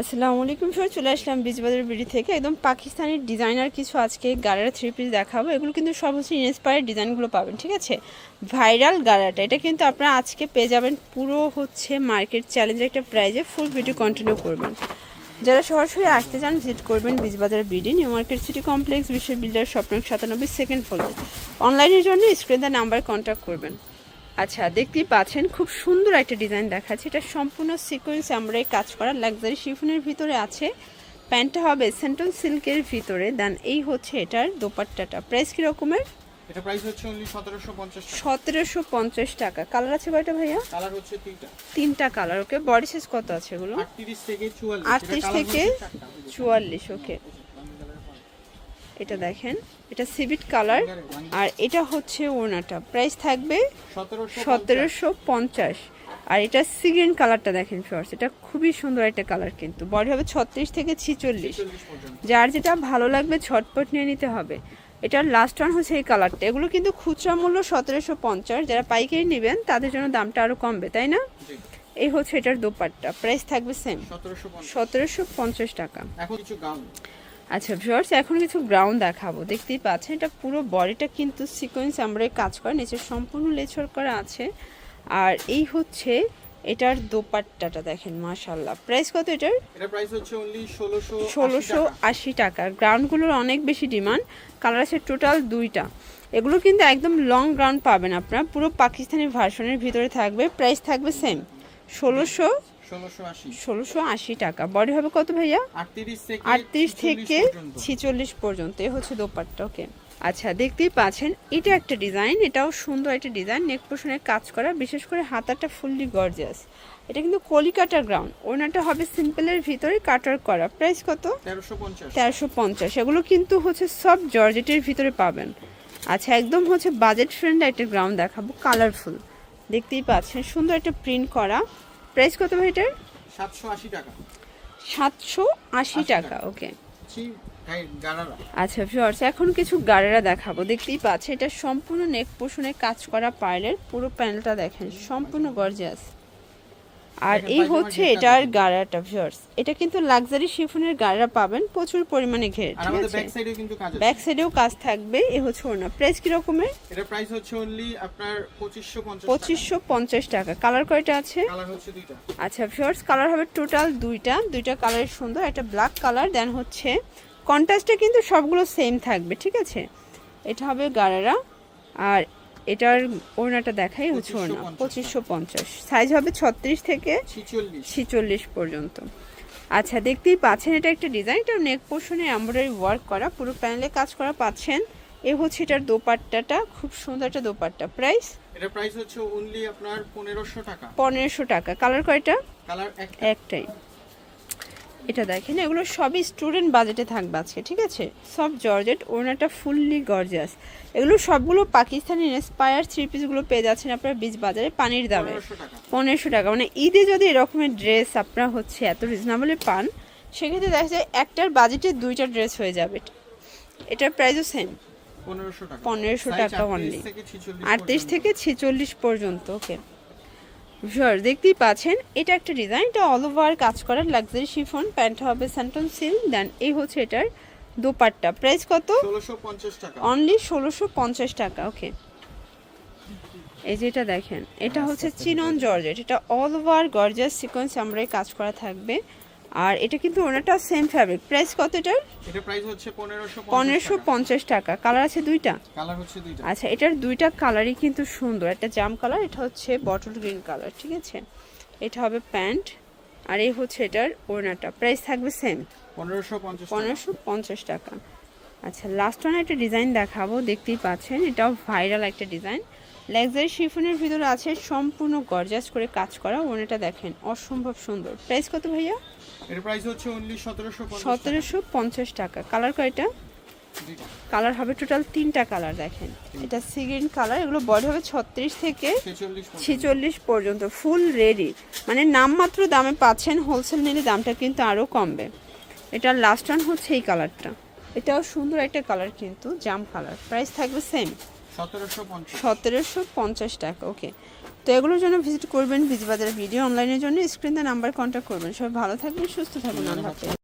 আসসালামু আলাইকুম স্যার, চলে আসলাম বীজবাজার বিডি থেকে একদম পাকিস্তানি ডিজাইনার কিছু আজকে গারারা থ্রি পিস দেখাবো। এগুলো কিন্তু সব হচ্ছে ইন্সপায়ার্ড ডিজাইনগুলো পাবেন, ঠিক আছে। ভাইরাল গারাটা এটা কিন্তু আপনারা আজকে পেয়ে যাবেন পুরো হচ্ছে মার্কেট চ্যালেঞ্জের একটা প্রাইজে। ফুল ভিডিও কন্টিনিউ করবেন। যারা সরাসরি আসতে চান ভিজিট করবেন Bijbazar BD, new market city complex, বিশ্ব বিল্ডার, স্বপ্ন 97 সেকেন্ড ফ্লোর। অনলাইনের জন্য স্ক্রিনে নাম্বার কন্ট্যাক্ট করবেন। আচ্ছা, দেখতেই পাচ্ছেন খুব সুন্দর একটা ডিজাইন দেখাচ্ছে। এটা সম্পূর্ণ সিকোয়েন্স এমব্রয়ডারি কাজ করা লাক্সারি শিফনের ভিতরে আছে। প্যান্টটা হবে সেন্টন সিল্কের ভিতরে। দেন এই হচ্ছে এটার দোপাট্টাটা। প্রাইস কি রকমের? এটা প্রাইস হচ্ছে অনলি 1750 টাকা। 1750 টাকা। কালার আছে কয়টা ভাইয়া? কালার হচ্ছে তিনটা কালার। ওকে, বডি সাইজ কত আছে এগুলো? 38 থেকে 44। 38 থেকে 44। ওকে, এটা দেখেন, এটা সিভিট কালার। আর এটা হচ্ছে ওড়নাটা। প্রাইস থাকবে 1750। আর এটা সিগ্রিন কালারটা দেখেন ফিওর্স, এটা খুবই সুন্দর একটা কালার। কিন্তু বডি হবে 36 থেকে 46। যার যেটা ভালো লাগবে ঝটপট নিয়ে নিতে হবে। এটার লাস্ট ওয়ান হচ্ছে এই কালারটা। এগুলো কিন্তু খুচরা মূল্য 1750। যারা পাইকারি নেবেন তাদের জন্য দামটা আরো কমবে, তাই না? এই হচ্ছে এটার দোপাট্টা। প্রাইস থাকবে সেম 1750 টাকা। এখন কিছু গাউন। আচ্ছা ভিউয়ার্স, এখন কিছু গ্রাউন্ড দেখাবো। দেখতেই পাচ্ছেন এটা পুরো বডিটা কিন্তু সিকোয়েন্স আমরা কাজ করা, নিচে সম্পূর্ণ লেচর করা আছে। আর এই হচ্ছে এটার দোপাট্টাটা দেখেন, মাশাআল্লাহ। প্রাইস কত এটার? এটা প্রাইস হচ্ছে অনলি 1680 টাকা। গ্রাউন্ডগুলোর অনেক বেশি ডিমান্ড। কালার আছে টোটাল দুইটা। এগুলো কিন্তু একদম লং গ্রাউন্ড পাবেন আপনারা, পুরো পাকিস্তানি ভার্সনের ভিতরে থাকবে। প্রাইস থাকবে সেম 1680 টাকা। বডি হবে কত ভাইয়া? 38 থেকে 46 পর্যন্ত। এ হচ্ছে দোপাট্টা। ওকে, আচ্ছা দেখতেই পাচ্ছেন এটা একটা ডিজাইন, এটাও সুন্দর একটা ডিজাইন। নেক পোর্শনে কাজ করা, বিশেষ করে হাতাটা ফুললি গর্জিয়াস। এটা কিন্তু কলিকাটার গ্রাউন্ড। ওনাটা হবে সিম্পলের ভিতরে কাটার করা। প্রাইস কত? 1350। এগুলো কিন্তু হচ্ছে সব জর্জেটের ভিতরে পাবেন। আচ্ছা, একদম হচ্ছে বাজেট ফ্রেন্ডলি একটা গ্রাউন্ড দেখাবো, কালারফুল। দেখতেই পাচ্ছেন সুন্দর একটা প্রিন্ট করা। প্রাইস কত ভাই এটার? 780 টাকা। 780 টাকা। ওকে, গারারা। আচ্ছা ভিউয়ার্স, এখন কিছু গাড়েরা দেখাবো। দেখতেই পাচ্ছেন এটা সম্পূর্ণ নেক পোর্শনে কাজ করা পার্লের। পুরো প্যানেলটা দেখেন সম্পূর্ণ গর্জিয়াস। আর এই হচ্ছে এটার গাড়াটা ভিউয়ার্স। এটা কিন্তু লাক্সারি শিফনের গাড়া পাবেন প্রচুর পরিমাণে ঘের, ঠিক আছে। ব্যাক সাইডেও কিন্তু কাজ আছে। ব্যাক সাইডেও কাজ থাকবে। এ হচ্ছে ওনা। প্রাইস কি রকমের? এটা প্রাইস হচ্ছে অনলি আপনার 2550 টাকা। কালার কয়টা আছে? কালার হচ্ছে দুইটা। আচ্ছা ভিউয়ার্স, কালার হবে টোটাল দুইটা। দুইটা কালার সুন্দর। একটা ব্ল্যাক কালার, দেন হচ্ছে কন্ট্রাস্টে কিন্তু সবগুলো সেম থাকবে, ঠিক আছে। এটা হবে গারারা। আর এটার ওড়নাটা দেখাই, হচ্ছে ওড়না 2550। সাইজ হবে 36 থেকে 46 পর্যন্ত। আচ্ছা দেখতেই পাচ্ছেন এটা একটা ডিজাইন। এটা নেক পোর্শনে এমব্রয়ডারি ওয়ার্ক করা, পুরো প্যানেলে কাজ করা পাচ্ছেন। এ হচ্ছে এটার দোপাট্টাটা, খুব সুন্দর একটা দোপাট্টা। প্রাইস? এটা প্রাইস হচ্ছে অনলি আপনার 1500 টাকা। 1500 টাকা। কালার কয়টা? কালার একটাই। এটা দেখেন, এগুলো সবই স্টুডেন্ট বাজেটে থাকবে আজকে, ঠিক আছে। সব জর্জেট, ওড়নাটা ফুললি গর্জিয়াস। এগুলো সবগুলো পাকিস্তানি ইন্সপায়ার থ্রি পিসগুলো পেয়ে যাচ্ছেন আপনারা বীজ বাজারে পানির দামে 1500 টাকা। মানে ঈদে যদি এরকমের ড্রেস আপনারা হচ্ছে এত রিজনেবলে পান, সেক্ষেত্রে দেখা যায় একটার বাজেটে দুইটা ড্রেস হয়ে যাবে। এটার প্রাইসও সেম 1500 টাকা অনলি। 38 থেকে 46 পর্যন্ত। ওকে ভিউয়ার, দেখতেই পাচ্ছেন এটা একটা ডিজাইন। এটা অল ওভার কাজ করা লাক্সারি শিফন। প্যান্ট হবে স্যান্টন সিল্ক। দেন এই হচ্ছে এটার দোপাট্টা। প্রাইস কত? 1650 টাকা। অনলি 1650 টাকা। ওকে, এই যে এটা দেখেন, এটা হচ্ছে চিনন জর্জেট। এটা অল ওভার গর্জিয়াস সিকোয়েন্স আমরা কাজ করা থাকবে। আর এটা কিন্তু ওনাটা সেম ফ্যাব্রিক। প্রাইস কত এটার? এটা প্রাইস হচ্ছে 1550 টাকা। কালার আছে দুইটা। কালার হচ্ছে দুইটা। আচ্ছা, এটার দুইটা কালারই কিন্তু সুন্দর। একটা জাম কালার, এটা হচ্ছে বটল গ্রিন কালার, ঠিক আছে। এটা হবে প্যান্ট। আর এই হচ্ছে এটার ওড়নাটা। প্রাইস থাকবে সেম 1550 টাকা। আচ্ছা, লাস্ট ওয়ান একটা ডিজাইন দেখাবো। দেখতেই পাচ্ছেন এটাও ভাইরাল একটা ডিজাইন। লাক্সারি শিফনের ভিতরে আছে সম্পূর্ণ গর্জাস করে কাজ করা। ওড়নাটা দেখেন অসম্ভব সুন্দর। প্রাইস কত ভাইয়া? এর প্রাইস হচ্ছে অনলি 1750 টাকা। কালার কয়টা? কালার হবে টোটাল তিনটা কালার। দেখেন এটা সি গ্রিন কালার। এগুলো বডি হবে 36 থেকে 46 পর্যন্ত। ফুল রেডি, মানে নামমাত্র দামে পাচ্ছেন। হোলসেল নিলে দামটা কিন্তু আরও কমবে। এটার লাস্ট ওয়ান হচ্ছে এই কালারটা। এটাও সুন্দর একটা কালার, কিন্তু জাম কালার। প্রাইস থাকবে সেম 1750 টাকা। ওকে তো এগুলোর জন্য ভিজিট করবেন বিজবাজার ভিডিও অনলাইনের জন্য স্ক্রিনে নাম্বার কন্ট্যাক্ট করবেন। সবাই ভালো থাকবেন, সুস্থ থাকবেন, আল্লাহ হাফেজ।